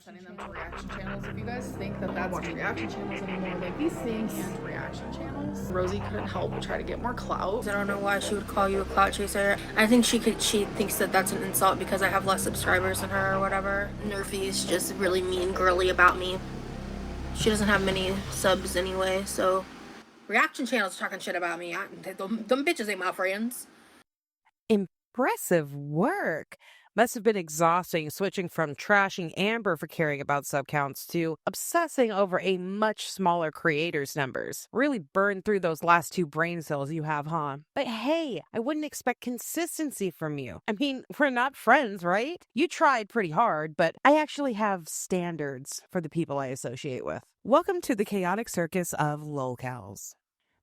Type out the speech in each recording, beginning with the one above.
sending them to reaction channels. If you guys think that that's watching reaction channels anymore, like these things and reaction channels. Rosie couldn't help but try to get more clout. I don't know why she would call you a clout chaser. I think she thinks that that's an insult because I have less subscribers than her or whatever. Nerfy is just really mean girly about me. She doesn't have many subs anyway, so reaction channels talking shit about me. Them bitches ain't my friends. Impressive work. Must have been exhausting switching from trashing Amber for caring about sub counts to obsessing over a much smaller creator's numbers. Really burned through those last 2 brain cells you have, huh? But hey, I wouldn't expect consistency from you. I mean, we're not friends, right? You tried pretty hard, but I actually have standards for the people I associate with. Welcome to the chaotic circus of Lowcals,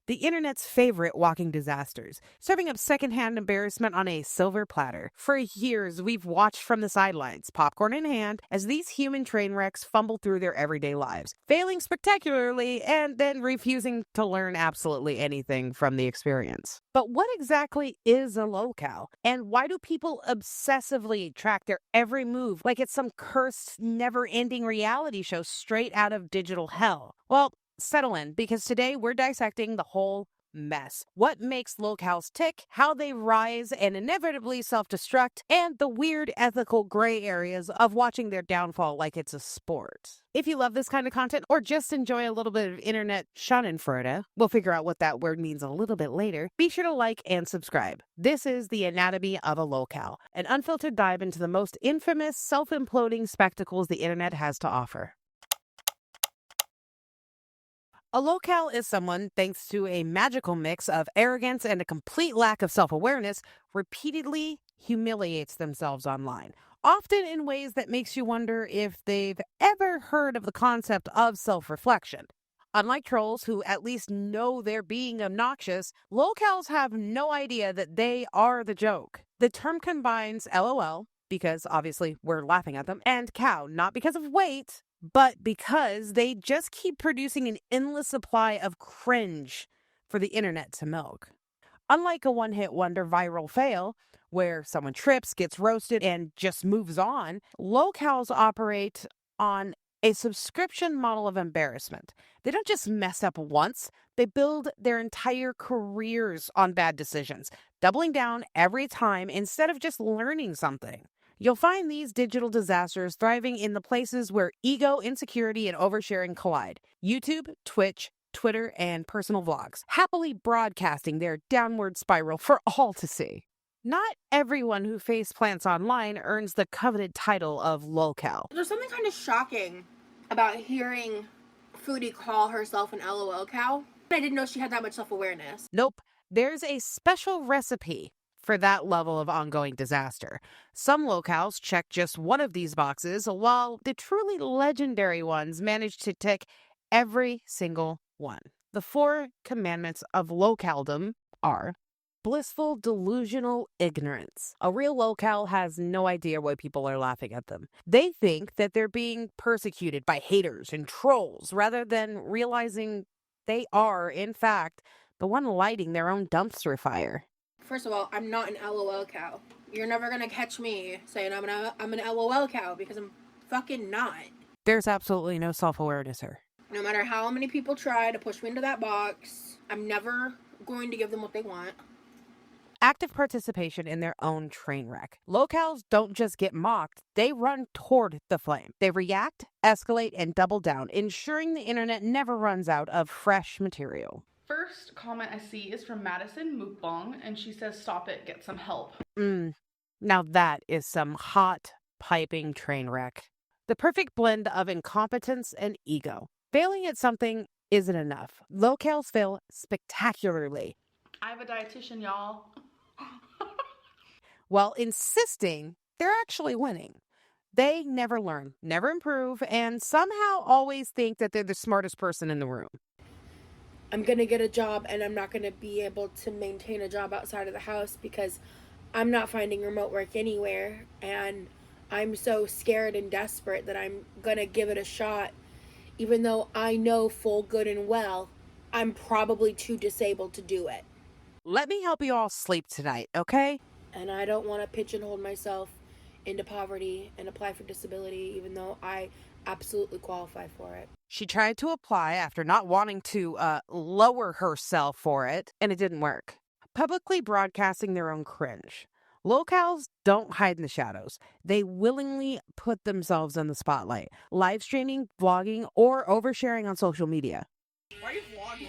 the internet's favorite walking disasters, serving up secondhand embarrassment on a silver platter. For years, we've watched from the sidelines, popcorn in hand, as these human train wrecks fumble through their everyday lives, failing spectacularly and then refusing to learn absolutely anything from the experience. But what exactly is a lowcal? And why do people obsessively track their every move like it's some cursed, never-ending reality show straight out of digital hell? Well, settle in, because today we're dissecting the whole mess. What makes locals tick, how they rise and inevitably self-destruct, and the weird ethical gray areas of watching their downfall like it's a sport. If you love this kind of content or just enjoy a little bit of internet schadenfreude, we'll figure out what that word means a little bit later, be sure to like and subscribe. This is The Anatomy of a Lowcal, an unfiltered dive into the most infamous, self-imploding spectacles the internet has to offer. A lowcal is someone, thanks to a magical mix of arrogance and a complete lack of self-awareness, repeatedly humiliates themselves online, often in ways that makes you wonder if they've ever heard of the concept of self-reflection. Unlike trolls who at least know they're being obnoxious, lowcals have no idea that they are the joke. The term combines LOL, because obviously we're laughing at them, and cow, not because of weight, but because they just keep producing an endless supply of cringe for the internet to milk. Unlike a one-hit wonder viral fail, where someone trips, gets roasted, and just moves on, lowcals operate on a subscription model of embarrassment. They don't just mess up once, they build their entire careers on bad decisions, doubling down every time instead of just learning something. You'll find these digital disasters thriving in the places where ego, insecurity, and oversharing collide: YouTube, Twitch, Twitter, and personal vlogs, happily broadcasting their downward spiral for all to see. Not everyone who face plants online earns the coveted title of lowcal. There's something kind of shocking about hearing Foodie call herself an LOL cow. I didn't know she had that much self-awareness. Nope, there's a special recipe for that level of ongoing disaster. Some locals check just one of these boxes, while the truly legendary ones manage to tick every single one. The 4 commandments of localdom are: blissful, delusional ignorance. A real lowcal has no idea why people are laughing at them. They think that they're being persecuted by haters and trolls, rather than realizing they are, in fact, the one lighting their own dumpster fire. First of all, I'm not an LOL cow. You're never gonna catch me saying I'm an LOL cow, because I'm fucking not. There's absolutely no self-awareness here. No matter how many people try to push me into that box, I'm never going to give them what they want. Active participation in their own train wreck. Locals don't just get mocked, they run toward the flame. They react, escalate, and double down, ensuring the internet never runs out of fresh material. First comment I see is from Madison Mukbang, and she says, "Stop it, get some help." Now that is some hot, piping train wreck. The perfect blend of incompetence and ego. Failing at something isn't enough. Locals fail spectacularly, I have a dietitian, y'all. while insisting they're actually winning. They never learn, never improve, and somehow always think that they're the smartest person in the room. I'm gonna get a job, and I'm not gonna be able to maintain a job outside of the house because I'm not finding remote work anywhere, and I'm so scared and desperate that I'm gonna give it a shot, even though I know full good and well I'm probably too disabled to do it. Let me help you all sleep tonight, okay? And I don't want to pigeonhole myself into poverty and apply for disability, even though I absolutely qualify for it. She tried to apply after not wanting to lower herself for it, and it didn't work. Publicly broadcasting their own cringe. Lowcals don't hide in the shadows. They willingly put themselves in the spotlight, live streaming, vlogging, or oversharing on social media. Why are you vlogging?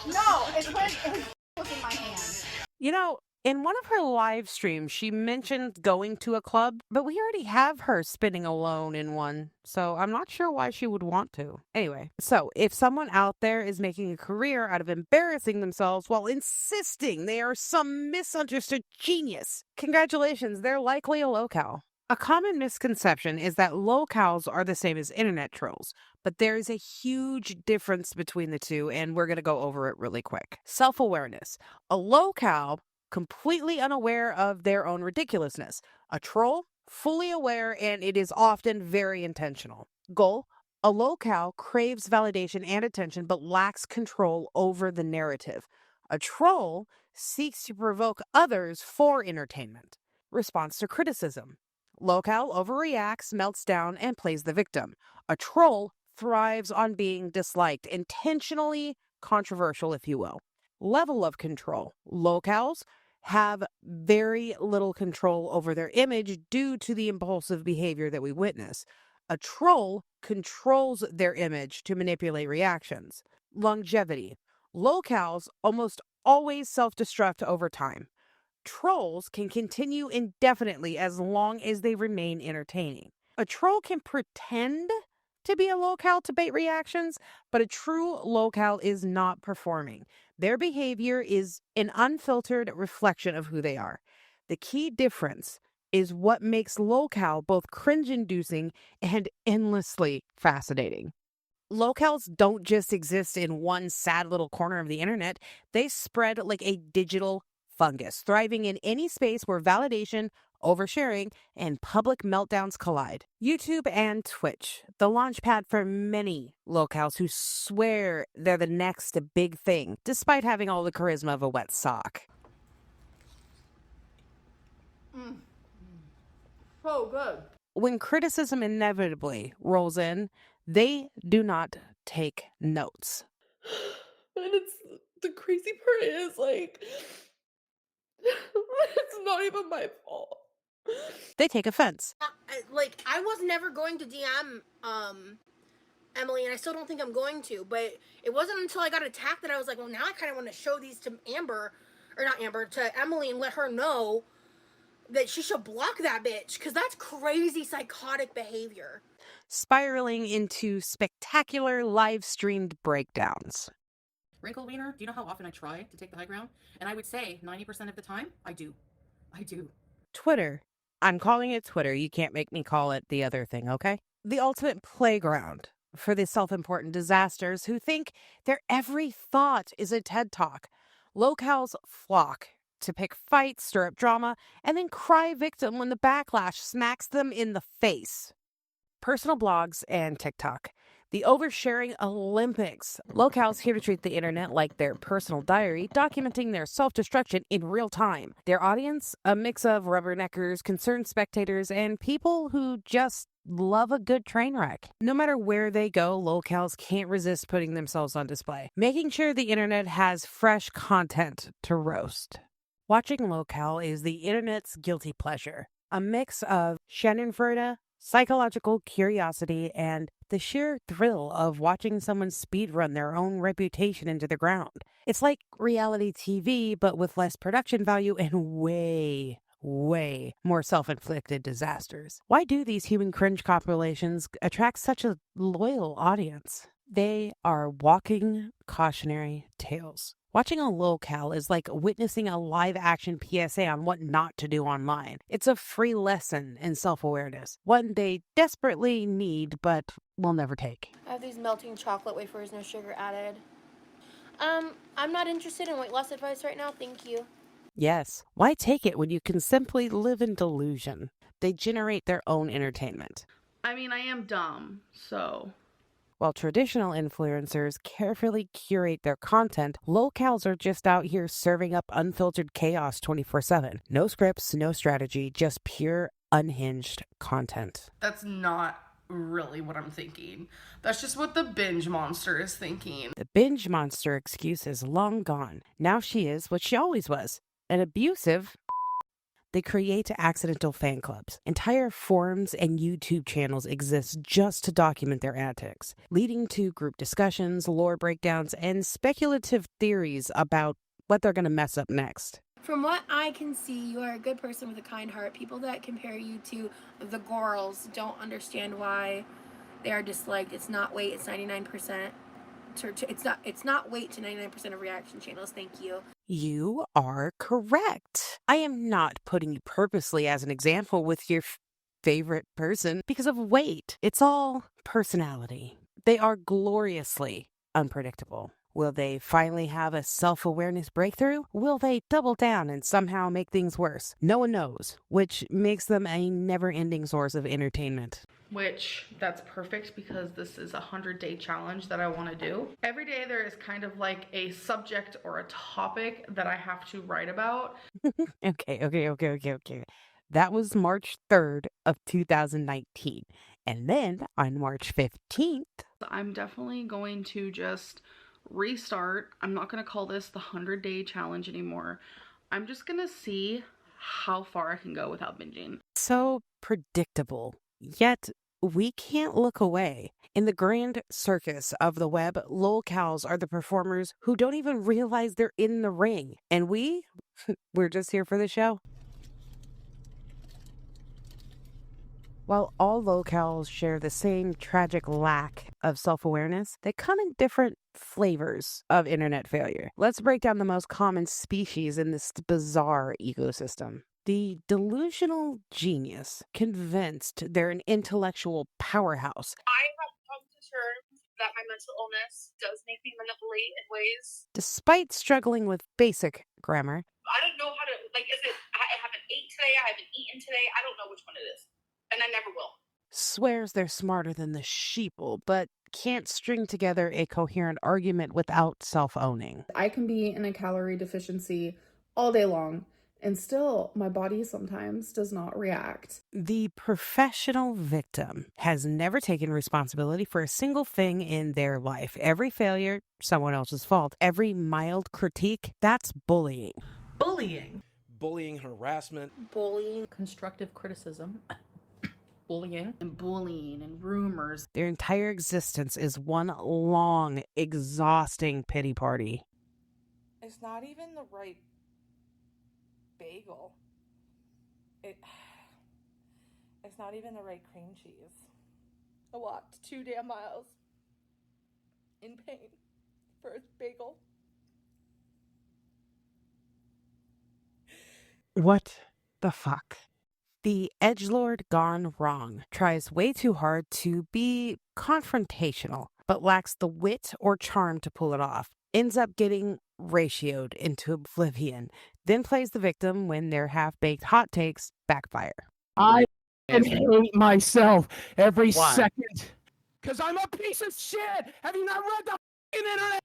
No, it's when it was in my hand. You know, in one of her live streams, she mentioned going to a club, but we already have her spinning alone in one, so I'm not sure why she would want to. Anyway, so if someone out there is making a career out of embarrassing themselves while insisting they are some misunderstood genius, congratulations, they're likely a lowcal. A common misconception is that lowcals are the same as internet trolls, but there is a huge difference between the two, and we're going to go over it really quick. Self-awareness. A lowcal, completely unaware of their own ridiculousness. A troll, fully aware, and it is often very intentional. Goal. A lowcal craves validation and attention, but lacks control over the narrative. A troll seeks to provoke others for entertainment. Response to criticism. Lowcal overreacts, melts down, and plays the victim. A troll thrives on being disliked, intentionally controversial, if you will. Level of control. Lowcals have very little control over their image due to the impulsive behavior that we witness. A troll controls their image to manipulate reactions. Longevity. Lowcals almost always self-destruct over time. Trolls can continue indefinitely as long as they remain entertaining. A troll can pretend to be a lowcal to bait reactions, but a true lowcal is not performing. Their behavior is an unfiltered reflection of who they are. The key difference is what makes lowcal both cringe-inducing and endlessly fascinating. Lowcals don't just exist in one sad little corner of the internet. They spread like a digital fungus, thriving in any space where validation, oversharing, and public meltdowns collide. YouTube and Twitch, the launchpad for many locals who swear they're the next big thing, despite having all the charisma of a wet sock. So good. When criticism inevitably rolls in, they do not take notes. And it's the crazy part is like it's not even my fault. They take offense. I was never going to DM Emily, and I still don't think I'm going to, but it wasn't until I got attacked that I was like, well, now I kind of want to show these to to Emily, and let her know that she should block that bitch, because that's crazy psychotic behavior. Spiraling into spectacular live-streamed breakdowns. Wrinkle Wiener, do you know how often I try to take the high ground? And I would say 90% of the time, I do. Twitter. I'm calling it Twitter. You can't make me call it the other thing, okay? The ultimate playground for the self-important disasters who think their every thought is a TED Talk. Locals flock to pick fights, stir up drama, and then cry victim when the backlash smacks them in the face. Personal blogs and TikTok. The oversharing Olympics. Locals here to treat the internet like their personal diary, documenting their self-destruction in real time. Their audience, a mix of rubberneckers, concerned spectators, and people who just love a good train wreck. No matter where they go, locals can't resist putting themselves on display, making sure the internet has fresh content to roast. Watching lowcal is the internet's guilty pleasure, a mix of schadenfreude, psychological curiosity, and the sheer thrill of watching someone speedrun their own reputation into the ground. It's like reality TV, but with less production value and way more self-inflicted disasters. Why do these human cringe compilations attract such a loyal audience? They are walking cautionary tales. Watching a lowcal is like witnessing a live-action PSA on what not to do online. It's a free lesson in self-awareness, one they desperately need but will never take. I have these melting chocolate wafers, no sugar added. I'm not interested in weight loss advice right now, thank you. Yes, why take it when you can simply live in delusion? They generate their own entertainment. I mean, I am dumb, so... While traditional influencers carefully curate their content, locals are just out here serving up unfiltered chaos 24/7. No scripts, no strategy, just pure unhinged content. That's not really what I'm thinking. That's just what the binge monster is thinking. The binge monster excuse is long gone. Now she is what she always was, an abusive. They create accidental fan clubs. Entire forums and YouTube channels exist just to document their antics, leading to group discussions, lore breakdowns, and speculative theories about what they're going to mess up next. From what I can see, you are a good person with a kind heart. People that compare you to the girls don't understand why they are disliked. It's not weight, it's 99%. It's not weight to 99% of reaction channels. Thank you. You are correct. I am not putting you purposely as an example with your favorite person because of weight. It's all personality. They are gloriously unpredictable. Will they finally have a self-awareness breakthrough? Will they double down and somehow make things worse? No one knows, which makes them a never-ending source of entertainment. Which, that's perfect because this is a 100-day challenge that I want to do. Every day there is kind of like a subject or a topic that I have to write about. Okay. That was March 3rd of 2019. And then on March 15th, I'm definitely going to just restart. I'm not going to call this the 100-day challenge anymore. I'm just going to see how far I can go without binging. So predictable, yet we can't look away. In the grand circus of the web, Lowcals are the performers who don't even realize they're in the ring. And we're just here for the show. While all locals share the same tragic lack of self-awareness, they come in different flavors of internet failure. Let's break down the most common species in this bizarre ecosystem. The delusional genius, convinced they're an intellectual powerhouse. I have come to terms that my mental illness does make me manipulate in ways. Despite struggling with basic grammar. I don't know how to, is it, I haven't ate today, I haven't eaten today, I don't know which one it is. And I never will. Swears they're smarter than the sheeple, but can't string together a coherent argument without self-owning. I can be in a calorie deficiency all day long, and still my body sometimes does not react. The professional victim has never taken responsibility for a single thing in their life. Every failure, someone else's fault. Every mild critique, that's bullying. Bullying, harassment. Bullying. Constructive criticism. Bullying and rumors. Their entire existence is one long, exhausting pity party. It's not even the right bagel. It's not even the right cream cheese. I walked 2 damn miles in pain for a bagel. What the fuck? The edgelord gone wrong tries way too hard to be confrontational, but lacks the wit or charm to pull it off. Ends up getting ratioed into oblivion, then plays the victim when their half-baked hot takes backfire. I hate myself every Why? second. Because I'm a piece of shit! Have you not read the fucking internet?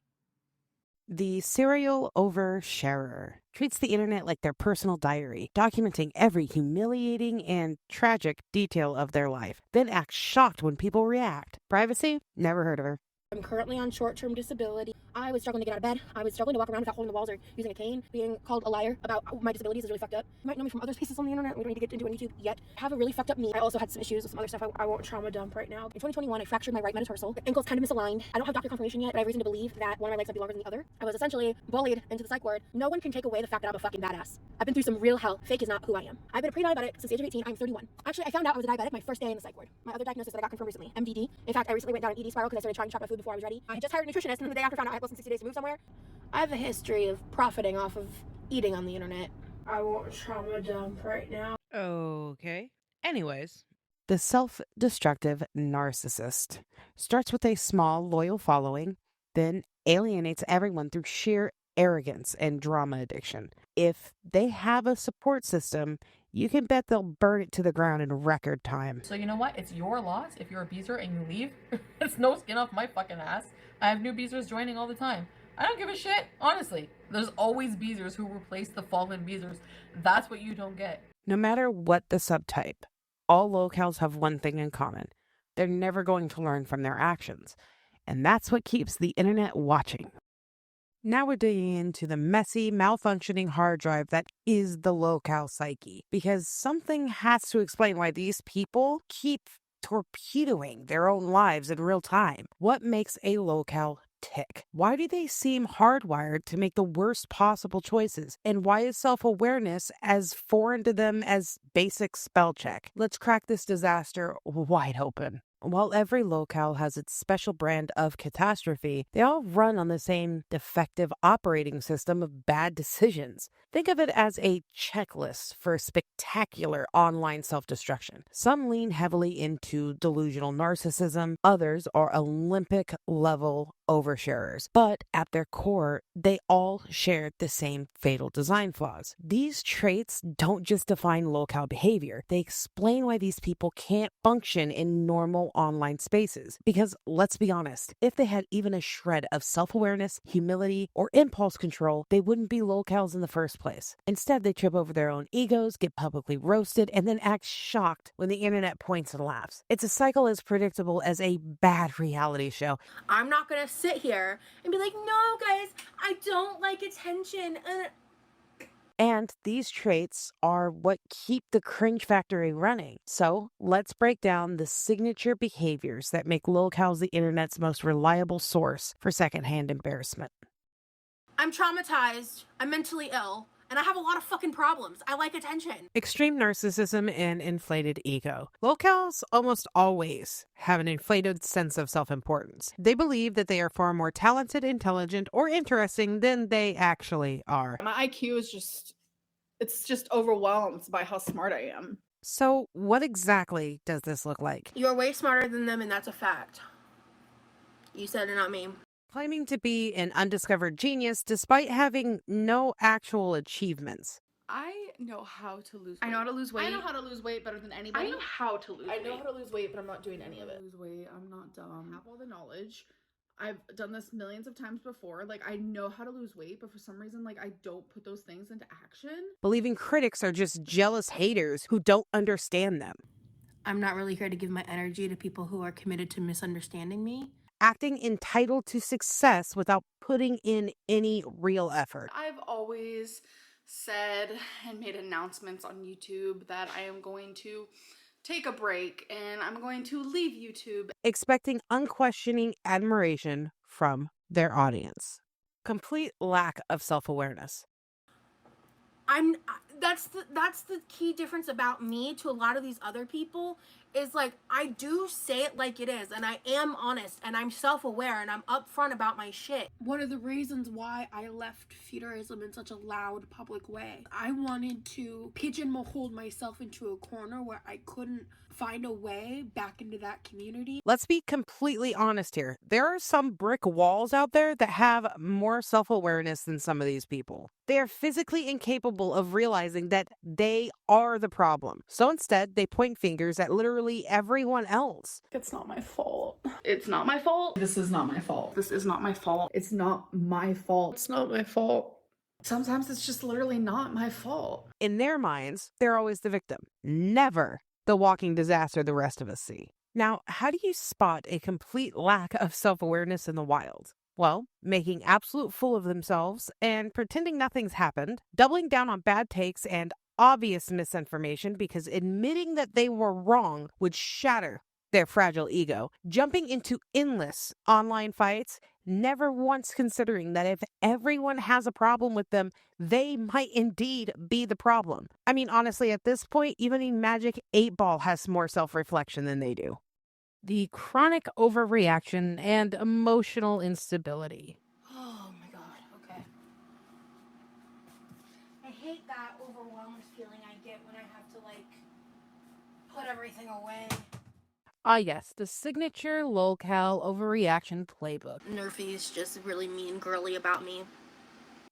The serial oversharer treats the internet like their personal diary, documenting every humiliating and tragic detail of their life, then acts shocked when people react. Privacy? Never heard of her. I'm currently on short-term disability. I was struggling to get out of bed. I was struggling to walk around without holding the walls or using a cane. Being called a liar about my disabilities is really fucked up. You might know me from other places on the internet. We don't need to get into on YouTube yet. I have a really fucked up knee. I also had some issues with some other stuff. I won't trauma dump right now. In 2021, I fractured my right metatarsal. The ankle's kind of misaligned. I don't have doctor confirmation yet, but I have reason to believe that one of my legs might be longer than the other. I was essentially bullied into the psych ward. No one can take away the fact that I'm a fucking badass. I've been through some real hell. Fake is not who I am. I've been a pre-diabetic since the age of 18. I'm 31. Actually, I found out I was a diabetic my first day in the psych ward. My other diagnosis that I got confirmed recently, MDD. In fact, I recently went down an ED spiral because I started trying to chop my food before I was ready. I just hired a nutritionist, and the day after found out I had less than 60 days to move somewhere. I have a history of profiting off of eating on the internet. I won't trauma dump right now. Okay. Anyways, the self-destructive narcissist starts with a small, loyal following, then alienates everyone through sheer arrogance and drama addiction. If they have a support system, you can bet they'll burn it to the ground in record time. So you know what? It's your loss if you're a abuser and you leave. It's no skin off my fucking ass. I have new abusers joining all the time. I don't give a shit, honestly. There's always abusers who replace the fallen abusers. That's what you don't get. No matter what the subtype, all locals have one thing in common. They're never going to learn from their actions. And that's what keeps the internet watching. Now we're digging into the messy, malfunctioning hard drive that is the Lowcal psyche, because something has to explain why these people keep torpedoing their own lives in real time. What makes a Lowcal tick? Why do they seem hardwired to make the worst possible choices? And why is self-awareness as foreign to them as basic spell check? Let's crack this disaster wide open. While every locale has its special brand of catastrophe, they all run on the same defective operating system of bad decisions. Think of it as a checklist for spectacular online self-destruction. Some lean heavily into delusional narcissism, others are Olympic-level oversharers. But at their core, they all share the same fatal design flaws. These traits don't just define locale behavior, they explain why these people can't function in normal online spaces. Because let's be honest, if they had even a shred of self-awareness, humility, or impulse control, they wouldn't be locales in the first place. Instead, they trip over their own egos, get publicly roasted, and then act shocked when the internet points and laughs. It's a cycle as predictable as a bad reality show. I'm not gonna sit here and be like, no guys, I don't like attention. And these traits are what keep the cringe factory running. So let's break down the signature behaviors that make locals the internet's most reliable source for secondhand embarrassment. I'm traumatized, I'm mentally ill, and I have a lot of fucking problems. I like attention. Extreme narcissism and inflated ego. Locals almost always have an inflated sense of self-importance. They believe that they are far more talented, intelligent, or interesting than they actually are. My IQ is just overwhelmed by how smart I am. So what exactly does this look like? You're way smarter than them, and that's a fact. You said it, not me. Claiming to be an undiscovered genius despite having no actual achievements. I know how to lose weight. I know how to lose weight. I know how to lose weight better than anybody. I know how to lose weight. I know how to lose weight, but I'm not doing any of it. Lose weight. I'm not dumb. I have all the knowledge. I've done this millions of times before. Like, I know how to lose weight, but for some reason, like, I don't put those things into action. Believing critics are just jealous haters who don't understand them. I'm not really here to give my energy to people who are committed to misunderstanding me. Acting entitled to success without putting in any real effort. I've always said and made announcements on YouTube that I am going to take a break and I'm going to leave YouTube. Expecting unquestioning admiration from their audience. Complete lack of self-awareness. That's the key difference about me to a lot of these other people is, like, I do say it like it is, and I am honest, and I'm self-aware, and I'm upfront about my shit. One of the reasons why I left feudalism in such a loud public way, I wanted to pigeonhole myself into a corner where I couldn't find a way back into that community. Let's be completely honest here. There are some brick walls out there that have more self-awareness than some of these people. They are physically incapable of realizing that they are the problem. So instead, they point fingers at literally everyone else. It's not my fault. It's not my fault. This is not my fault. This is not my fault. It's not my fault. It's not my fault. Sometimes it's just literally not my fault. In their minds, they're always the victim, never the walking disaster the rest of us see. Now, how do you spot a complete lack of self-awareness in the wild? Well, making absolute fool of themselves and pretending nothing's happened, doubling down on bad takes and obvious misinformation because admitting that they were wrong would shatter their fragile ego, jumping into endless online fights, never once considering that if everyone has a problem with them, they might indeed be the problem. I mean, honestly, at this point, even the Magic 8-Ball has more self-reflection than they do. The chronic overreaction and emotional instability. Oh my god, okay. I hate that overwhelmed feeling I get when I have to, like, put everything away. Ah yes, the signature lolcal overreaction playbook. Nerfy's just really mean girly about me.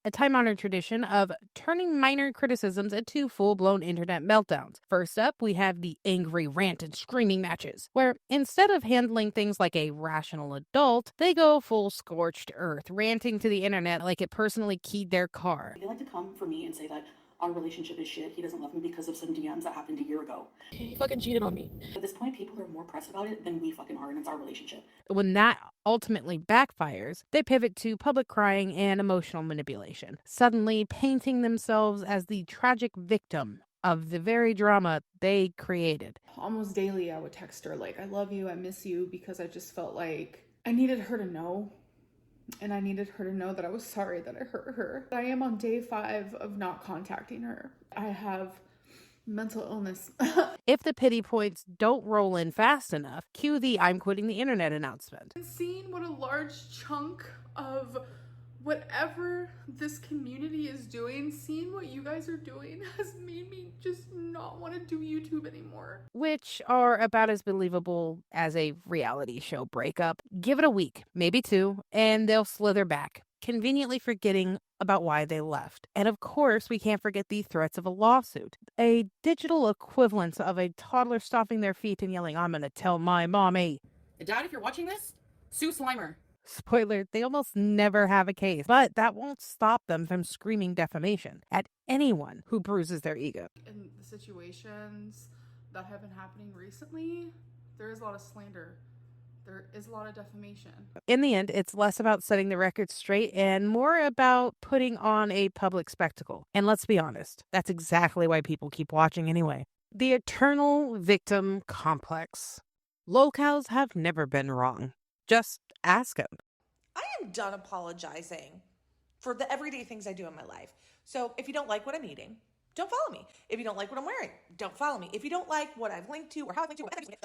A time-honored tradition of turning minor criticisms into full-blown internet meltdowns. First up, we have the angry rant and screaming matches, where instead of handling things like a rational adult, they go full scorched earth, ranting to the internet like it personally keyed their car. They like to come for me and say that our relationship is shit. He doesn't love me because of some DMs that happened a year ago. He fucking cheated on me. At this point, people are more pressed about it than we fucking are, and it's our relationship. When that ultimately backfires, they pivot to public crying and emotional manipulation, suddenly painting themselves as the tragic victim of the very drama they created. Almost daily, I would text her, like, I love you, I miss you, because I just felt like I needed her to know. And I needed her to know that I was sorry that I hurt her. I am on day 5 of not contacting her. I have mental illness. If the pity points don't roll in fast enough, cue the I'm quitting the internet announcement. And seeing what a large chunk of whatever this community is doing, seeing what you guys are doing has made me just not want to do YouTube anymore. Which are about as believable as a reality show breakup. Give it a week, maybe 2, and they'll slither back, conveniently forgetting about why they left. And of course, we can't forget the threats of a lawsuit. A digital equivalent of a toddler stomping their feet and yelling, "I'm gonna tell my mommy." Dad, if you're watching this, sue Slimer. Spoiler, they almost never have a case, but that won't stop them from screaming defamation at anyone who bruises their ego. In the situations that have been happening recently, there is a lot of slander. There is a lot of defamation. In the end, it's less about setting the record straight and more about putting on a public spectacle. And let's be honest, that's exactly why people keep watching anyway. The eternal victim complex. Lowcals have never been wrong. Just ask them. I am done apologizing for the everyday things I do in my life. So if you don't like what I'm eating, don't follow me. If you don't like what I'm wearing, don't follow me. If you don't like what I've linked to or how I've linked to, if you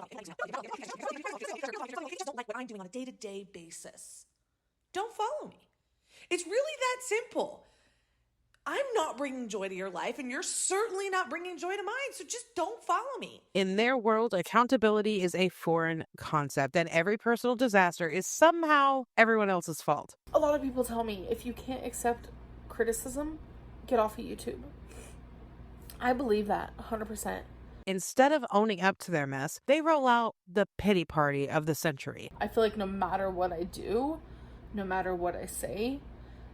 don't like what I'm doing on a day-to-day basis, don't follow me. It's really that simple. I'm not bringing joy to your life, and you're certainly not bringing joy to mine, so just don't follow me. In their world, accountability is a foreign concept, and every personal disaster is somehow everyone else's fault. A lot of people tell me, if you can't accept criticism, get off of YouTube. I believe that 100%. Instead of owning up to their mess, they roll out the pity party of the century. I feel like no matter what I do, no matter what I say,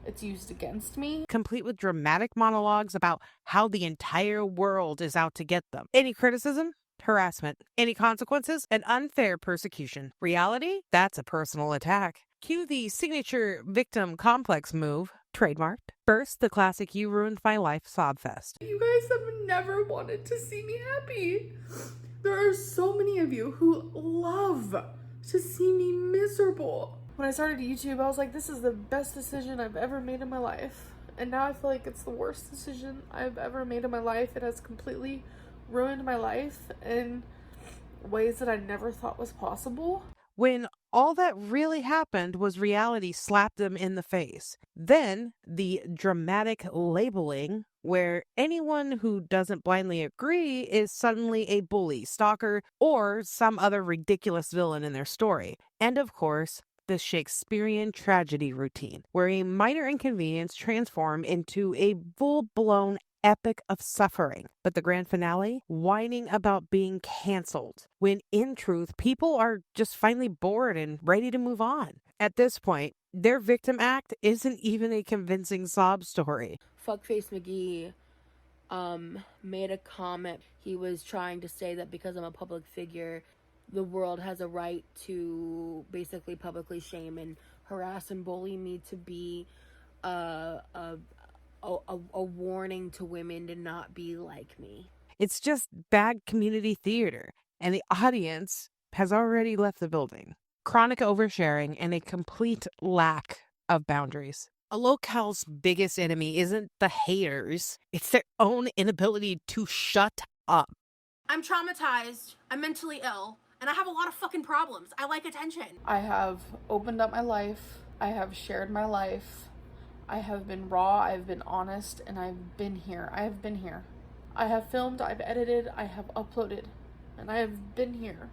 it's used against me. Complete with dramatic monologues about how the entire world is out to get them. Any criticism? Harassment. Any consequences? An unfair persecution. Reality? That's a personal attack. Cue the signature victim complex move, trademarked. First, the classic "you ruined my life" sob fest. You guys have never wanted to see me happy. There are so many of you who love to see me miserable. When I started YouTube, I was like, this is the best decision I've ever made in my life. And now I feel like it's the worst decision I've ever made in my life. It has completely ruined my life in ways that I never thought was possible. When all that really happened was reality slapped them in the face. Then the dramatic labeling, where anyone who doesn't blindly agree is suddenly a bully, stalker, or some other ridiculous villain in their story. And of course, the Shakespearean tragedy routine, where a minor inconvenience transforms into a full-blown epic of suffering. But the grand finale, whining about being canceled, when in truth, people are just finally bored and ready to move on. At this point, their victim act isn't even a convincing sob story. Fuckface McGee made a comment. He was trying to say that because I'm a public figure, the world has a right to basically publicly shame and harass and bully me, to be a warning to women to not be like me. It's just bad community theater, and the audience has already left the building. Chronic oversharing and a complete lack of boundaries. A local's biggest enemy isn't the haters, it's their own inability to shut up. I'm traumatized, I'm mentally ill, and I have a lot of fucking problems. I like attention. I have opened up my life. I have shared my life. I have been raw. I've been honest. And I've been here. I have been here. I have filmed. I've edited. I have uploaded. And I have been here.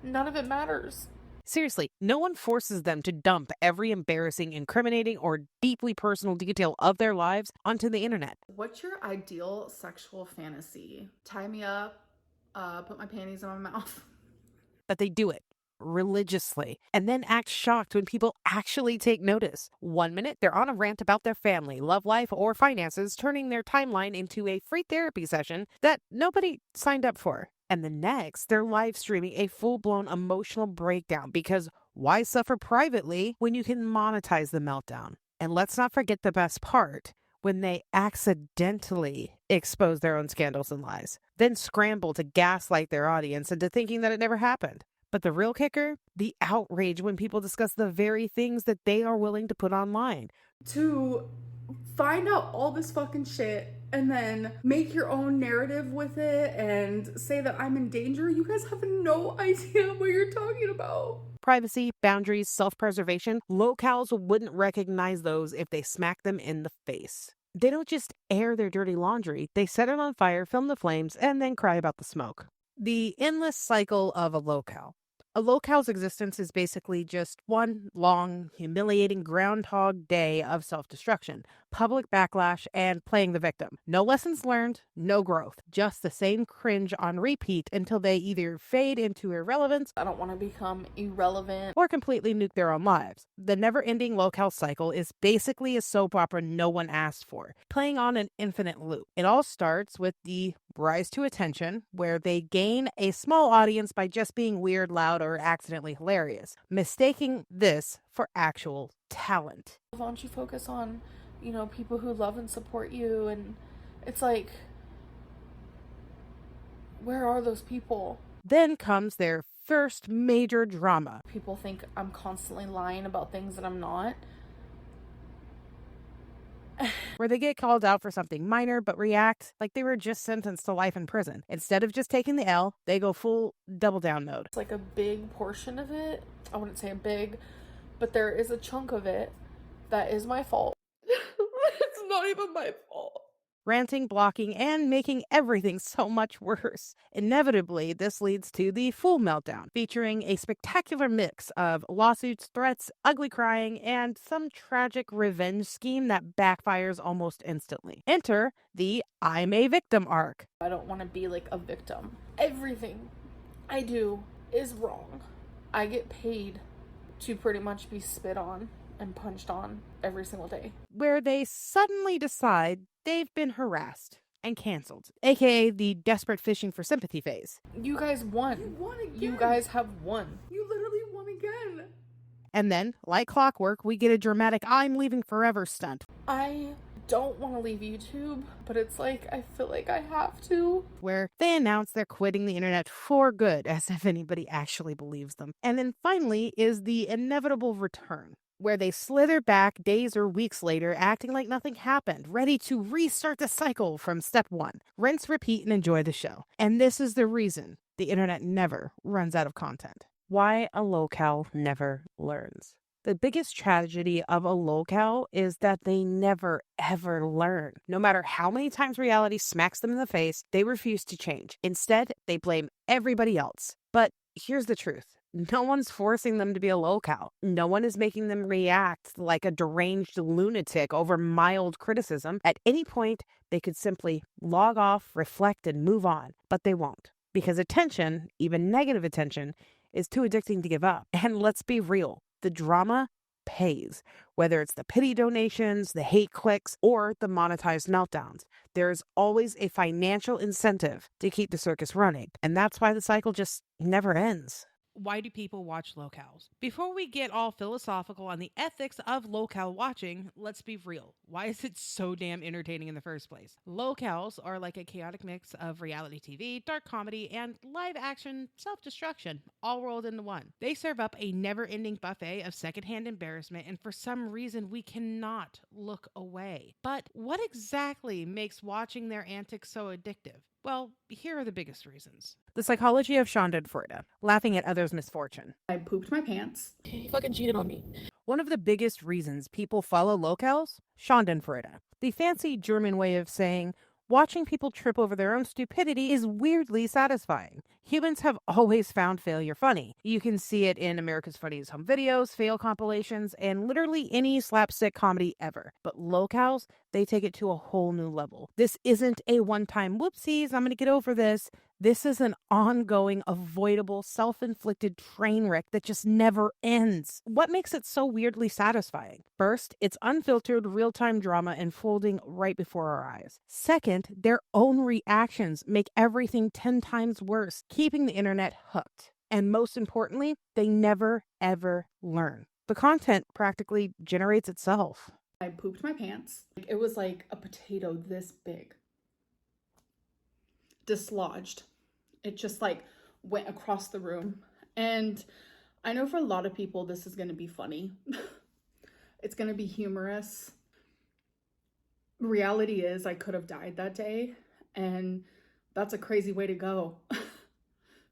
None of it matters. Seriously, no one forces them to dump every embarrassing, incriminating, or deeply personal detail of their lives onto the internet. What's your ideal sexual fantasy? Tie me up, put my panties in my mouth. But they do it religiously and then act shocked when people actually take notice. One minute, they're on a rant about their family, love life, or finances, turning their timeline into a free therapy session that nobody signed up for. And the next, they're live streaming a full-blown emotional breakdown because why suffer privately when you can monetize the meltdown? And let's not forget the best part, when they accidentally expose their own scandals and lies, then scramble to gaslight their audience into thinking that it never happened. But the real kicker, the outrage when people discuss the very things that they are willing to put online. To find out all this fucking shit and then make your own narrative with it and say that I'm in danger, you guys have no idea what you're talking about. Privacy, boundaries, self-preservation, lowcals wouldn't recognize those if they smack them in the face. They don't just air their dirty laundry, they set it on fire, film the flames, and then cry about the smoke. The endless cycle of a lowcal. A lowcal's existence is basically just one long, humiliating Groundhog Day of self-destruction, public backlash, and playing the victim. No lessons learned, no growth, just the same cringe on repeat until they either fade into irrelevance, I don't want to become irrelevant, or completely nuke their own lives. The never-ending lowcal cycle is basically a soap opera no one asked for, playing on an infinite loop. It all starts with the rise to attention, where they gain a small audience by just being weird, loud, or accidentally hilarious, mistaking this for actual talent. Why don't you focus on, people who love and support you? And it's like, where are those people? Then comes their first major drama. People think I'm constantly lying about things that I'm not. Where they get called out for something minor but react like they were just sentenced to life in prison. Instead of just taking the L, they go full double down mode. It's like a big portion of it. I wouldn't say a big, but there is a chunk of it that is my fault. It's not even my fault. Ranting, blocking, and making everything so much worse. Inevitably, this leads to the full meltdown, featuring a spectacular mix of lawsuits, threats, ugly crying, and some tragic revenge scheme that backfires almost instantly. Enter the I'm a victim arc. I don't want to be like a victim. Everything I do is wrong. I get paid to pretty much be spit on and punched on every single day. Where they suddenly decide they've been harassed and canceled, aka the desperate fishing for sympathy phase. You guys won. You won again. You guys have won. You literally won again. And then, like clockwork, we get a dramatic I'm leaving forever stunt. I don't want to leave YouTube, but it's like I feel like I have to. Where they announce they're quitting the internet for good, as if anybody actually believes them. And then finally is the inevitable return, where they slither back days or weeks later, acting like nothing happened, ready to restart the cycle from step one. Rinse, repeat, and enjoy the show. And this is the reason the internet never runs out of content. Why a lowcal never learns. The biggest tragedy of a lowcal is that they never, ever learn. No matter how many times reality smacks them in the face, they refuse to change. Instead, they blame everybody else. But here's the truth. No one's forcing them to be a lowcal. No one is making them react like a deranged lunatic over mild criticism. At any point, they could simply log off, reflect, and move on. But they won't. Because attention, even negative attention, is too addicting to give up. And let's be real. The drama pays. Whether it's the pity donations, the hate clicks, or the monetized meltdowns. There's always a financial incentive to keep the circus running. And that's why the cycle just never ends. Why do people watch lowcals? Before we get all philosophical on the ethics of lowcal watching, let's be real. Why is it so damn entertaining in the first place? Lowcals are like a chaotic mix of reality TV, dark comedy, and live action self-destruction, all rolled into one. They serve up a never-ending buffet of secondhand embarrassment, and for some reason we cannot look away. But what exactly makes watching their antics so addictive? Well, here are the biggest reasons. The psychology of schadenfreude, laughing at others' misfortune. I pooped my pants. He fucking cheated on me. One of the biggest reasons people follow lowcals, schadenfreude. The fancy German way of saying, watching people trip over their own stupidity is weirdly satisfying. Humans have always found failure funny. You can see it in America's Funniest Home Videos, fail compilations, and literally any slapstick comedy ever. But lowcals, they take it to a whole new level. This isn't a one-time whoopsies, I'm gonna get over this. This is an ongoing, avoidable, self-inflicted train wreck that just never ends. What makes it so weirdly satisfying? First, it's unfiltered, real-time drama unfolding right before our eyes. Second, their own reactions make everything 10 times worse, keeping the internet hooked. And most importantly, they never, ever learn. The content practically generates itself. I pooped my pants. It was like a potato this big. Dislodged. It just like went across the room. And I know for a lot of people this is going to be funny. It's going to be humorous. Reality is I could have died that day, and that's a crazy way to go.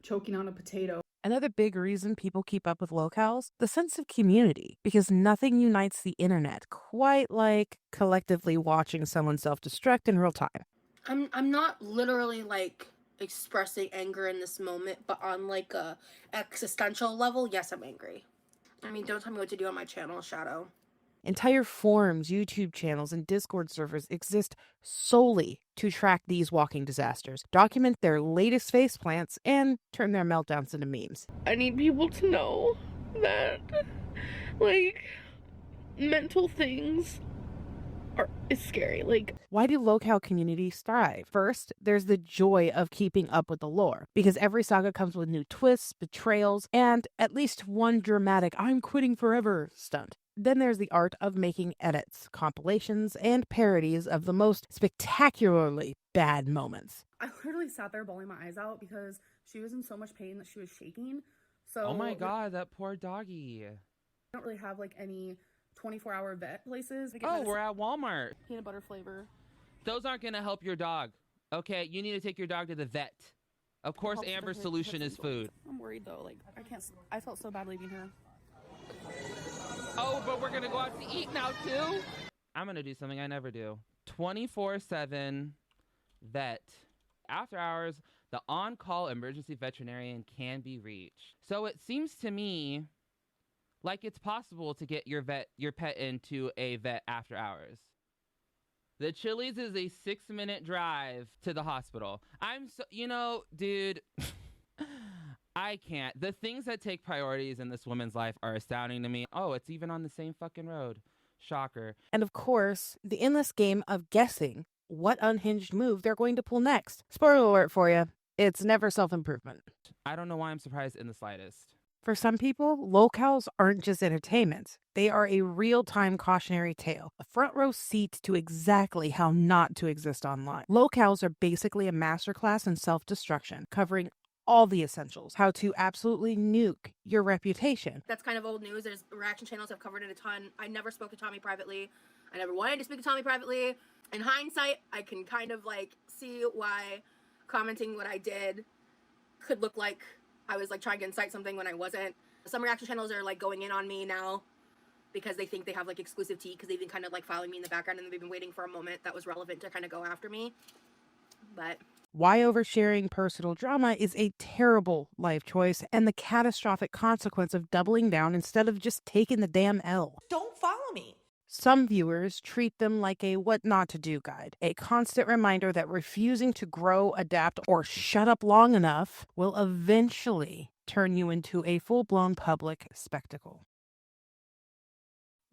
Choking on a potato. Another big reason people keep up with locals, the sense of community, because nothing unites the internet quite like collectively watching someone self-destruct in real time. I'm not literally like expressing anger in this moment, but on like a existential level, yes, I'm angry. I mean, don't tell me what to do on my channel, Shadow. Entire forums, YouTube channels, and Discord servers exist solely to track these walking disasters, document their latest faceplants, and turn their meltdowns into memes. I need people to know that, like, mental things is scary. Like, why do local communities thrive? First, there's the joy of keeping up with the lore, because every saga comes with new twists, betrayals, and at least one dramatic "I'm quitting forever" stunt. Then there's the art of making edits, compilations, and parodies of the most spectacularly bad moments. I literally sat there bawling my eyes out because she was in so much pain that she was shaking. So oh my god, that poor doggy. I don't really have like any 24-hour vet places. Oh, we're at Walmart. Peanut butter flavor. Those aren't gonna help your dog. Okay, you need to take your dog to the vet. Of course, Amber's solution is food. I'm worried though. Like, I felt so bad leaving her. Oh, but we're gonna go out to eat now too. I'm gonna do something I never do. 24/7 vet. After hours, the on-call emergency veterinarian can be reached. So it seems to me like it's possible to get your pet into a vet after hours. The Chili's is a 6-minute drive to the hospital. Dude, I can't. The things that take priorities in this woman's life are astounding to me. Oh, it's even on the same fucking road. Shocker. And of course, the endless game of guessing what unhinged move they're going to pull next. Spoiler alert for you, it's never self-improvement. I don't know why I'm surprised in the slightest. For some people, lowcals aren't just entertainment. They are a real-time cautionary tale, a front-row seat to exactly how not to exist online. Lowcals are basically a masterclass in self-destruction, covering all the essentials, how to absolutely nuke your reputation. That's kind of old news. There's reaction channels have covered it a ton. I never spoke to Tommy privately. I never wanted to speak to Tommy privately. In hindsight, I can kind of like see why commenting what I did could look like I was like trying to incite something when I wasn't. Some reaction channels are like going in on me now because they think they have like exclusive tea because they've been kind of like following me in the background and they've been waiting for a moment that was relevant to kind of go after me. But why oversharing personal drama is a terrible life choice and the catastrophic consequence of doubling down instead of just taking the damn L. Don't follow me. Some viewers treat them like a what not to do guide, a constant reminder that refusing to grow, adapt, or shut up long enough will eventually turn you into a full-blown public spectacle.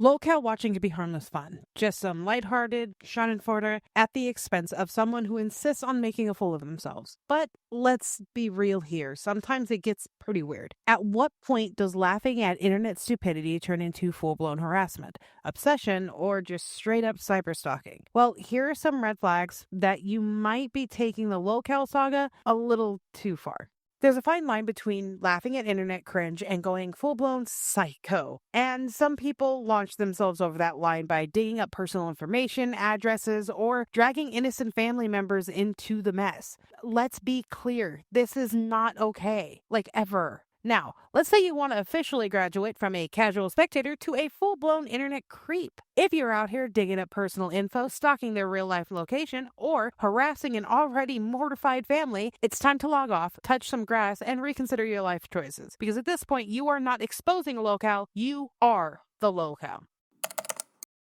Lowcal watching can be harmless fun, just some lighthearted schadenfreude at the expense of someone who insists on making a fool of themselves. But let's be real here, sometimes it gets pretty weird. At what point does laughing at internet stupidity turn into full-blown harassment, obsession, or just straight-up cyberstalking? Well, here are some red flags that you might be taking the Lowcal saga a little too far. There's a fine line between laughing at internet cringe and going full-blown psycho. And some people launch themselves over that line by digging up personal information, addresses, or dragging innocent family members into the mess. Let's be clear, this is not okay. Like, ever. Now, let's say you want to officially graduate from a casual spectator to a full-blown internet creep. If you're out here digging up personal info, stalking their real-life location, or harassing an already mortified family, it's time to log off, touch some grass, and reconsider your life choices. Because at this point, you are not exposing a lowcal, you are the lowcal.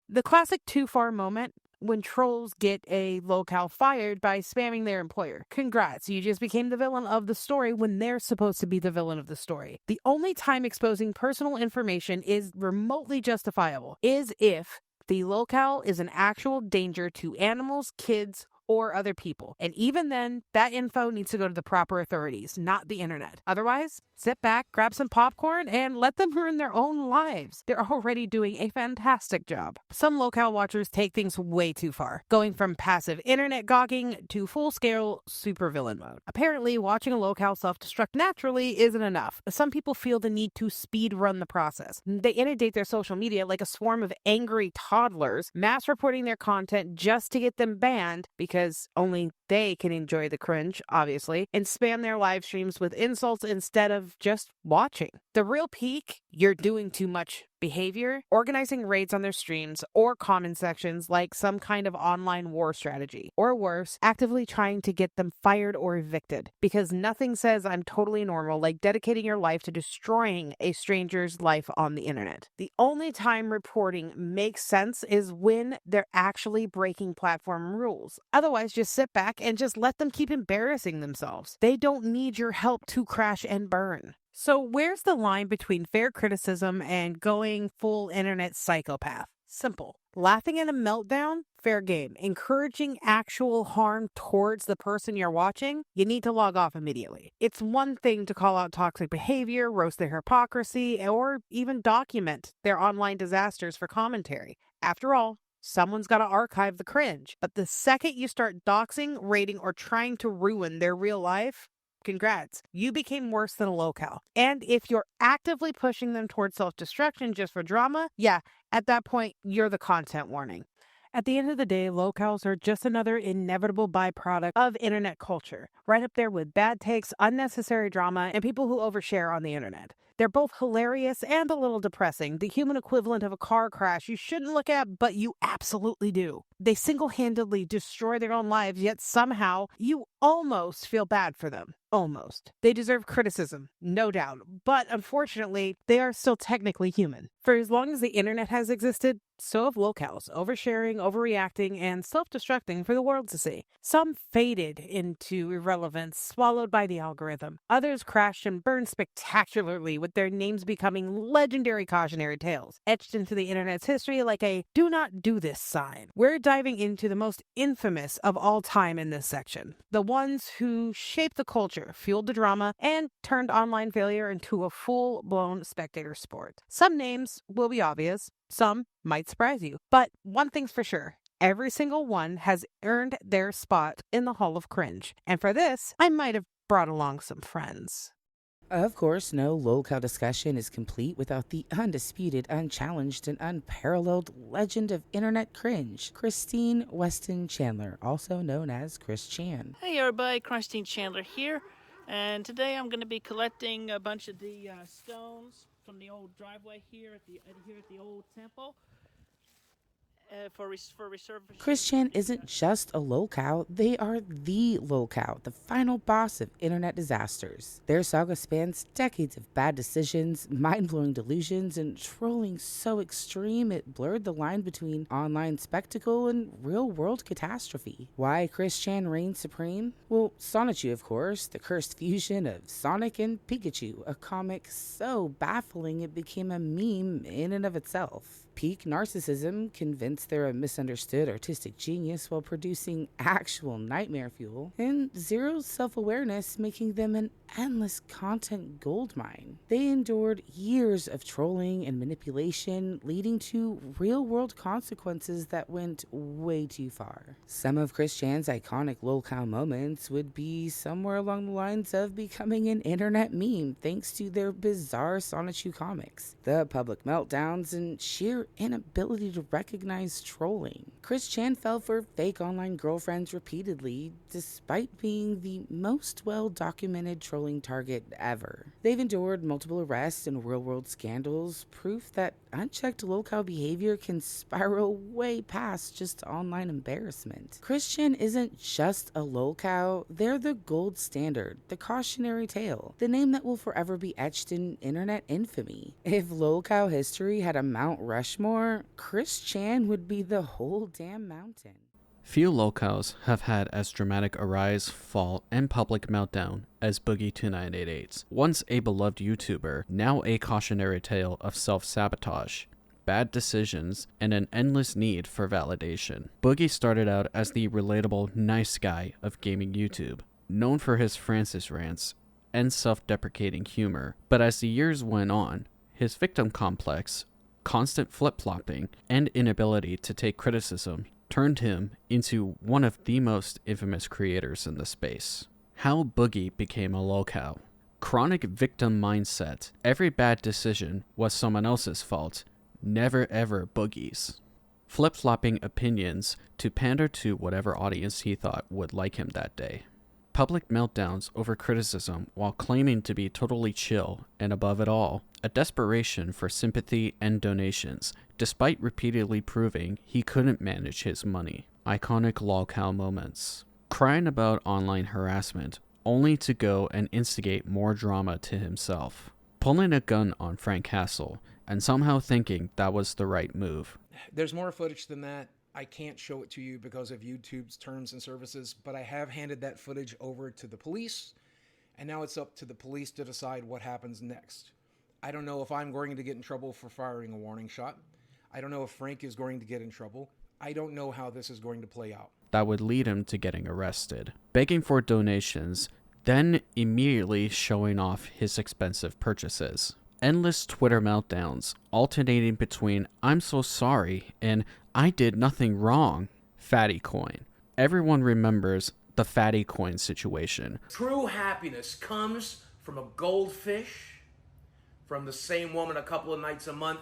The classic too far moment when trolls get a locale fired by spamming their employer. Congrats, you just became the villain of the story when they're supposed to be the villain of the story. The only time exposing personal information is remotely justifiable is if the locale is an actual danger to animals, kids, or other people. And even then, that info needs to go to the proper authorities, not the internet. Otherwise, sit back, grab some popcorn, and let them ruin their own lives. They're already doing a fantastic job. Some locale watchers take things way too far, going from passive internet gawking to full-scale supervillain mode. Apparently, watching a locale self-destruct naturally isn't enough. Some people feel the need to speed run the process. They inundate their social media like a swarm of angry toddlers, mass reporting their content just to get them banned because only they can enjoy the cringe, obviously, and spam their live streams with insults instead of just watching. The real peak, you're doing too much behavior, organizing raids on their streams or comment sections like some kind of online war strategy, or worse, actively trying to get them fired or evicted, because nothing says I'm totally normal like dedicating your life to destroying a stranger's life on the internet. The only time reporting makes sense is when they're actually breaking platform rules. Otherwise, just sit back and just let them keep embarrassing themselves. They don't need your help to crash and burn. So where's the line between fair criticism and going full internet psychopath? Simple. Laughing at a meltdown? Fair game. Encouraging actual harm towards the person you're watching? You need to log off immediately. It's one thing to call out toxic behavior, roast their hypocrisy, or even document their online disasters for commentary. After all, someone's got to archive the cringe. But the second you start doxing, rating, or trying to ruin their real life, congrats, you became worse than a locale. And if you're actively pushing them towards self-destruction just for drama, yeah, at that point, you're the content warning. At the end of the day, locales are just another inevitable byproduct of internet culture, right up there with bad takes, unnecessary drama, and people who overshare on the internet. They're both hilarious and a little depressing, the human equivalent of a car crash you shouldn't look at, but you absolutely do. They single-handedly destroy their own lives, yet somehow you almost feel bad for them. Almost. They deserve criticism, no doubt, but unfortunately, they are still technically human. For as long as the internet has existed, so have locales, oversharing, overreacting, and self-destructing for the world to see. Some faded into irrelevance, swallowed by the algorithm. Others crashed and burned spectacularly, with their names becoming legendary cautionary tales, etched into the internet's history like a "do not do this" sign. We're diving into the most infamous of all time in this section. The ones who shaped the culture, fueled the drama, and turned online failure into a full-blown spectator sport. Some names will be obvious, some might surprise you, but one thing's for sure. Every single one has earned their spot in the Hall of Cringe. And for this, I might have brought along some friends. Of course, no lolcow discussion is complete without the undisputed, unchallenged, and unparalleled legend of internet cringe, Christine Weston Chandler, also known as Chris Chan. Hey everybody, Christine Chandler here, and today I'm going to be collecting a bunch of the stones from the old driveway here at the old temple. For reserve. Chris Chan isn't just a lolcow, they are the lolcow, the final boss of internet disasters. Their saga spans decades of bad decisions, mind-blowing delusions, and trolling so extreme it blurred the line between online spectacle and real-world catastrophe. Why Chris Chan reigns supreme? Well, Sonichu, of course, the cursed fusion of Sonic and Pikachu, a comic so baffling it became a meme in and of itself. Peak narcissism, convinced they're a misunderstood artistic genius while producing actual nightmare fuel, and zero self-awareness, making them an endless content goldmine. They endured years of trolling and manipulation, leading to real-world consequences that went way too far. Some of Chris Chan's iconic lolcow moments would be somewhere along the lines of becoming an internet meme thanks to their bizarre Sonichu comics, the public meltdowns, and sheer inability to recognize trolling. Chris Chan fell for fake online girlfriends repeatedly, despite being the most well-documented trolling target ever. They've endured multiple arrests and real-world scandals, proof that unchecked lolcow behavior can spiral way past just online embarrassment. Chris Chan isn't just a lolcow, they're the gold standard, the cautionary tale, the name that will forever be etched in internet infamy. If lolcow history had a Mount Rushmore Rushmore, Chris Chan would be the whole damn mountain. Few locals have had as dramatic a rise, fall, and public meltdown as Boogie2988's. Once a beloved YouTuber, now a cautionary tale of self-sabotage, bad decisions, and an endless need for validation. Boogie started out as the relatable nice guy of gaming YouTube, known for his Francis rants and self-deprecating humor. But as the years went on, his victim complex, constant flip-flopping, and inability to take criticism turned him into one of the most infamous creators in the space. How Boogie became a lowcal. Chronic victim mindset. Every bad decision was someone else's fault, never ever Boogie's. Flip-flopping opinions to pander to whatever audience he thought would like him that day. Public meltdowns over criticism while claiming to be totally chill, and above it all, a desperation for sympathy and donations, despite repeatedly proving he couldn't manage his money. Iconic lolcow moments. Crying about online harassment, only to go and instigate more drama to himself. Pulling a gun on Frank Castle, and somehow thinking that was the right move. There's more footage than that. I can't show it to you because of YouTube's terms and services, but I have handed that footage over to the police, and now it's up to the police to decide what happens next. I don't know if I'm going to get in trouble for firing a warning shot. I don't know if Frank is going to get in trouble. I don't know how this is going to play out. That would lead him to getting arrested, begging for donations, then immediately showing off his expensive purchases. Endless Twitter meltdowns, alternating between "I'm so sorry" and "I did nothing wrong." Fatty coin. Everyone remembers the fatty coin situation. True happiness comes from a goldfish, from the same woman a couple of nights a month,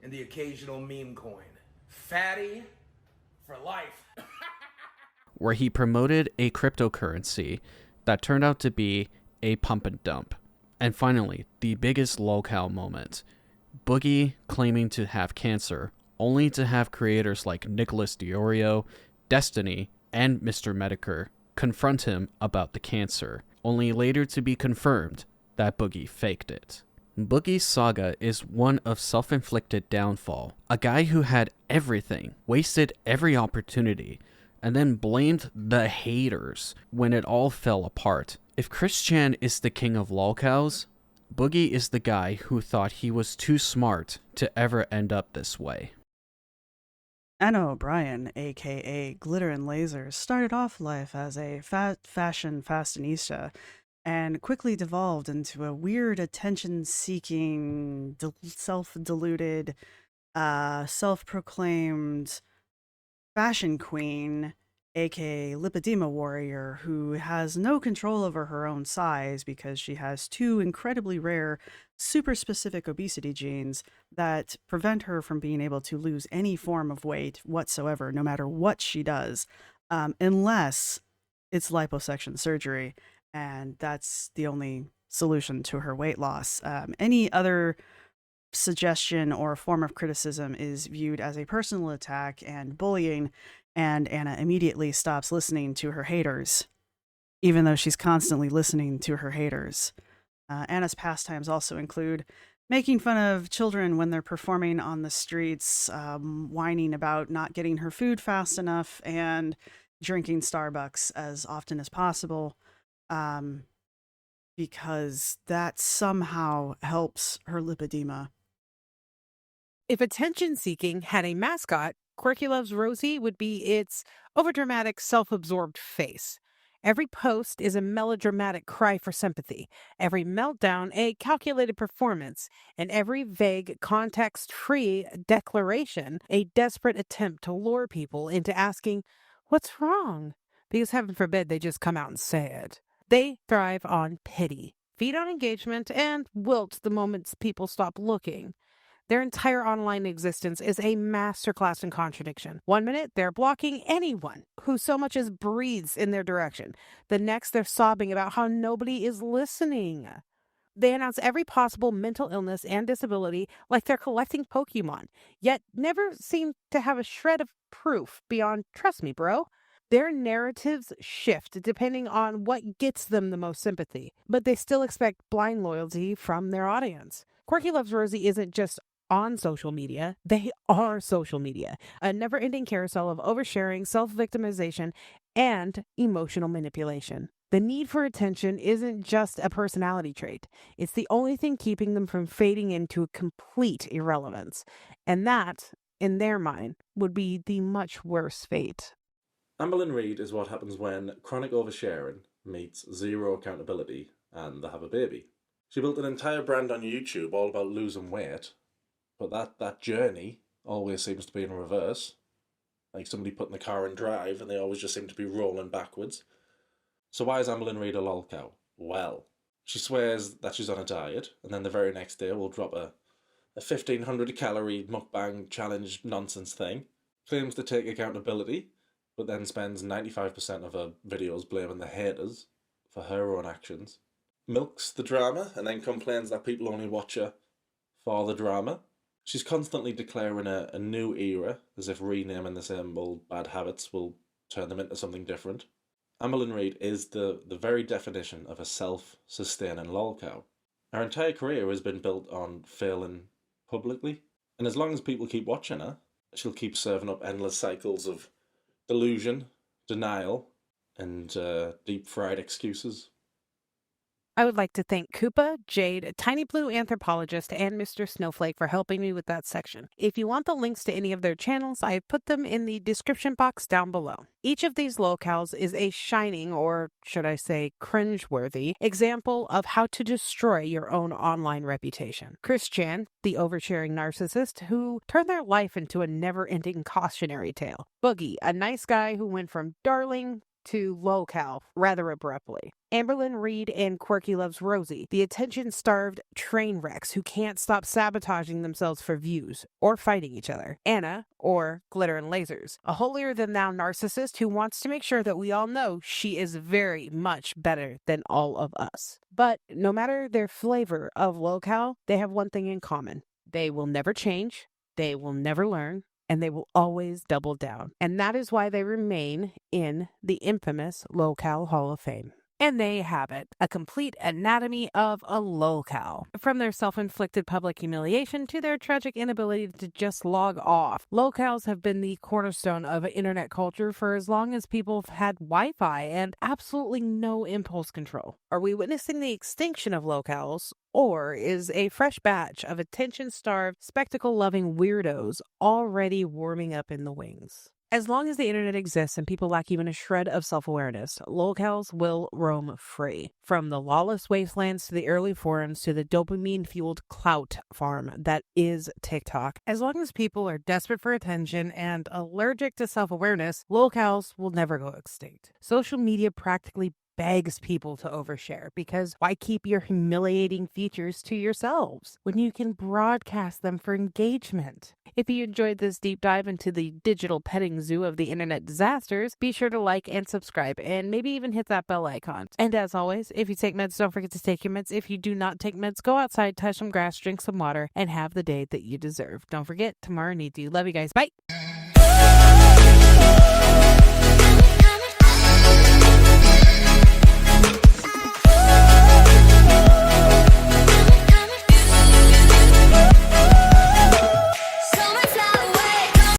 and the occasional meme coin. Fatty for life. Where he promoted a cryptocurrency that turned out to be a pump and dump. And finally, the biggest lowcal moment. Boogie claiming to have cancer, only to have creators like Nicholas Diorio, Destiny, and Mr. Medicare confront him about the cancer, only later to be confirmed that Boogie faked it. Boogie's saga is one of self-inflicted downfall. A guy who had everything, wasted every opportunity, and then blamed the haters when it all fell apart. If Chris Chan is the king of lolcows, Boogie is the guy who thought he was too smart to ever end up this way. Anna O'Brien, aka Glitter and Lasers, started off life as a fashion fashionista and quickly devolved into a weird attention-seeking, self-deluded, self-proclaimed fashion queen, aka lipedema warrior, who has no control over her own size because she has two incredibly rare, super specific obesity genes that prevent her from being able to lose any form of weight whatsoever, no matter what she does, unless it's liposuction surgery, and that's the only solution to her weight loss. Any other suggestion or form of criticism is viewed as a personal attack and bullying, and Anna immediately stops listening to her haters, even though she's constantly listening to her haters. Anna's pastimes also include making fun of children when they're performing on the streets, whining about not getting her food fast enough, and drinking Starbucks as often as possible, because that somehow helps her lipedema. If attention-seeking had a mascot, Quirky Loves Rosie would be its overdramatic, self-absorbed face. Every post is a melodramatic cry for sympathy, every meltdown a calculated performance, and every vague, context-free declaration a desperate attempt to lure people into asking, "What's wrong?" Because heaven forbid they just come out and say it. They thrive on pity, feed on engagement, and wilt the moment people stop looking. Their entire online existence is a masterclass in contradiction. One minute, they're blocking anyone who so much as breathes in their direction. The next, they're sobbing about how nobody is listening. They announce every possible mental illness and disability like they're collecting Pokemon, yet never seem to have a shred of proof beyond, "Trust me, bro." Their narratives shift depending on what gets them the most sympathy, but they still expect blind loyalty from their audience. Quirky Loves Rosie isn't just on social media. They are social media, a never-ending carousel of oversharing, self-victimization, and emotional manipulation. The need for attention isn't just a personality trait. It's the only thing keeping them from fading into complete irrelevance. And that, in their mind, would be the much worse fate. Amberlynn Reid is what happens when chronic oversharing meets zero accountability and they have a baby. She built an entire brand on YouTube all about losing weight, but that journey always seems to be in reverse. Like somebody putting the car in drive and they always just seem to be rolling backwards. So why is Amberlynn Reid a lolcow? Well, she swears that she's on a diet, and then the very next day will drop a 1,500 calorie mukbang challenge nonsense thing, claims to take accountability, but then spends 95% of her videos blaming the haters for her own actions, milks the drama, and then complains that people only watch her for the drama. She's constantly declaring a new era, as if renaming the same old bad habits will turn them into something different. Amberlynn Reid is the very definition of a self-sustaining lolcow. Her entire career has been built on failing publicly, and as long as people keep watching her, she'll keep serving up endless cycles of delusion, denial, and deep-fried excuses. I would like to thank Koopa, Jade, Tiny Blue Anthropologist, and Mr. Snowflake for helping me with that section. If you want the links to any of their channels, I have put them in the description box down below. Each of these locals is a shining, or should I say cringeworthy, example of how to destroy your own online reputation. Chris Chan, the oversharing narcissist who turned their life into a never-ending cautionary tale. Boogie, a nice guy who went from darling to lowcal rather abruptly. Amberlynn Reid and Quirky Loves Rosie, the attention-starved train wrecks who can't stop sabotaging themselves for views or fighting each other. Anna, or Glitter and Lasers, a holier-than-thou narcissist who wants to make sure that we all know she is very much better than all of us. But no matter their flavor of lowcal, they have one thing in common. They will never change, they will never learn, and they will always double down. And that is why they remain in the infamous Lowcal Hall of Fame. And there you have it, a complete anatomy of a lowcal. From their self-inflicted public humiliation to their tragic inability to just log off, lowcals have been the cornerstone of internet culture for as long as people have had Wi-Fi and absolutely no impulse control. Are we witnessing the extinction of lowcals, or is a fresh batch of attention-starved, spectacle-loving weirdos already warming up in the wings? As long as the internet exists and people lack even a shred of self-awareness, lolcals will roam free. From the lawless wastelands to the early forums to the dopamine-fueled clout farm that is TikTok. As long as people are desperate for attention and allergic to self-awareness, lolcals will never go extinct. Social media practically begs people to overshare, because why keep your humiliating features to yourselves when you can broadcast them for engagement? If you enjoyed this deep dive into the digital petting zoo of the internet disasters, be sure to like and subscribe, and maybe even hit that bell icon. And as always, if you take meds, don't forget to take your meds. If you do not take meds, go outside, touch some grass, drink some water, and have the day that you deserve. Don't forget, tomorrow needs you. Love you guys. Bye.